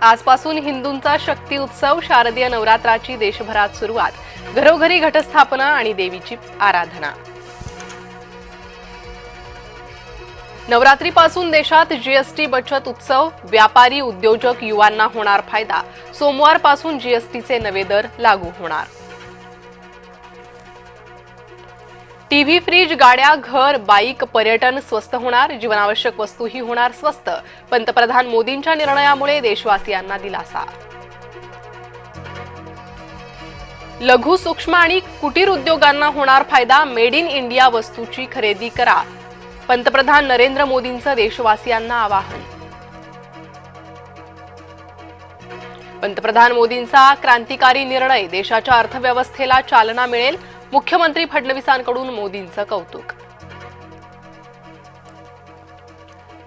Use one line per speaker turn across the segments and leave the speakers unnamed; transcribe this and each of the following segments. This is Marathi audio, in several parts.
आजपासून हिंदूंचा शक्ती उत्सव शारदीय नवरात्राची देशभरात सुरुवात. घरोघरी घटस्थापना आणि देवीची आराधना. नवरात्रीपासून देशात जीएसटी बचत उत्सव. व्यापारी उद्योजक युवांना होणार फायदा. सोमवारपासून जीएसटीचे नवे दर लागू होणार. टीव्ही, फ्रीज, गाड्या, घर, बाईक, पर्यटन स्वस्त होणार. जीवनावश्यक वस्तूही होणार स्वस्त. पंतप्रधान मोदींच्या निर्णयामुळे देशवासियांना दिलासा. लघु, सूक्ष्म आणि कुटीर उद्योगांना होणार फायदा. मेड इन इंडिया वस्तूची खरेदी करा. पंतप्रधान नरेंद्र मोदींचं देशवासियांना आवाहन. पंतप्रधान मोदींचा क्रांतिकारी निर्णय. देशाच्या अर्थव्यवस्थेला चालना मिळेल. मुख्यमंत्री फडणवीसांकडून मोदींचं कौतुक.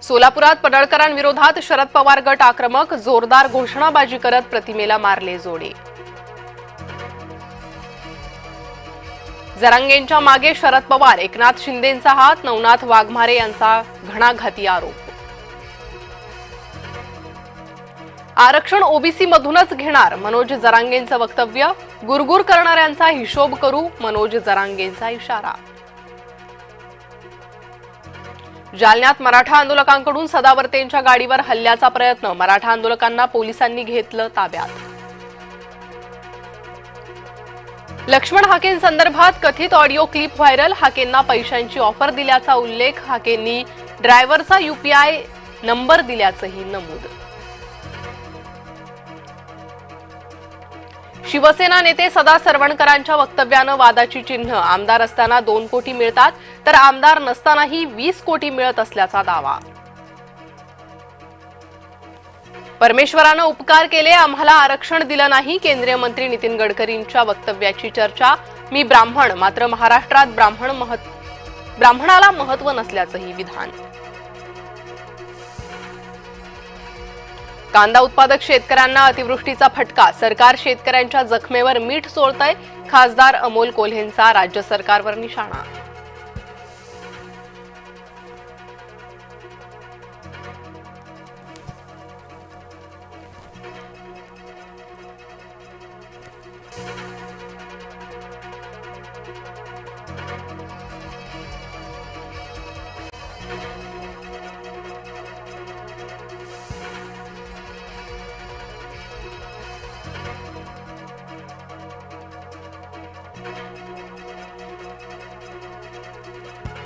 सोलापुरात पडळकरांविरोधात शरद पवार गट आक्रमक. जोरदार घोषणाबाजी करत प्रतिमेला मारले जोडे. जरांगेंच्या मागे शरद पवार. एकनाथ शिंदेंचा हात. नवनाथ वाघमारे यांचा घणाघाती आरोप. आरक्षण ओबीसी मधूनच घेणार. मनोज जरांगेंचं वक्तव्य. गुरगुर करणाऱ्यांचा हिशोब करू. मनोज जरांगेंचा इशारा. जालन्यात मराठा आंदोलकांकडून सदावर्तेंच्या गाडीवर हल्ल्याचा प्रयत्न. मराठा आंदोलकांना पोलिसांनी घेतलं ताब्यात. लक्ष्मण हाकेंसंदर्भात कथित ऑडिओ क्लिप व्हायरल. हाकेंना पैशांची ऑफर दिल्याचा उल्लेख. हाकेंनी ड्रायव्हरचा यूपीआय नंबर दिल्याचंही नमूद. शिवसेना नेते सदा सरवणकरांच्या वक्तव्यानं वादाची चिन्ह. आमदार असताना 2 कोटी मिळतात तर आमदार नसतानाही 20 कोटी मिळत असल्याचा दावा. परमेश्वरानं उपकार केले, आम्हाला आरक्षण दिलं नाही. केंद्रीय मंत्री नितीन गडकरींच्या वक्तव्याची चर्चा. मी ब्राह्मण, मात्र महाराष्ट्रात ब्राह्मणाला महत्त्व नसल्याचंही विधान. कांदा उत्पादक शेतकऱ्यांना अतिवृष्टीचा फटका. सरकार शेतकऱ्यांच्या जखमेवर मीठ चोळतंय. खासदार अमोल कोल्हेंचा राज्य सरकारवर निशाणा.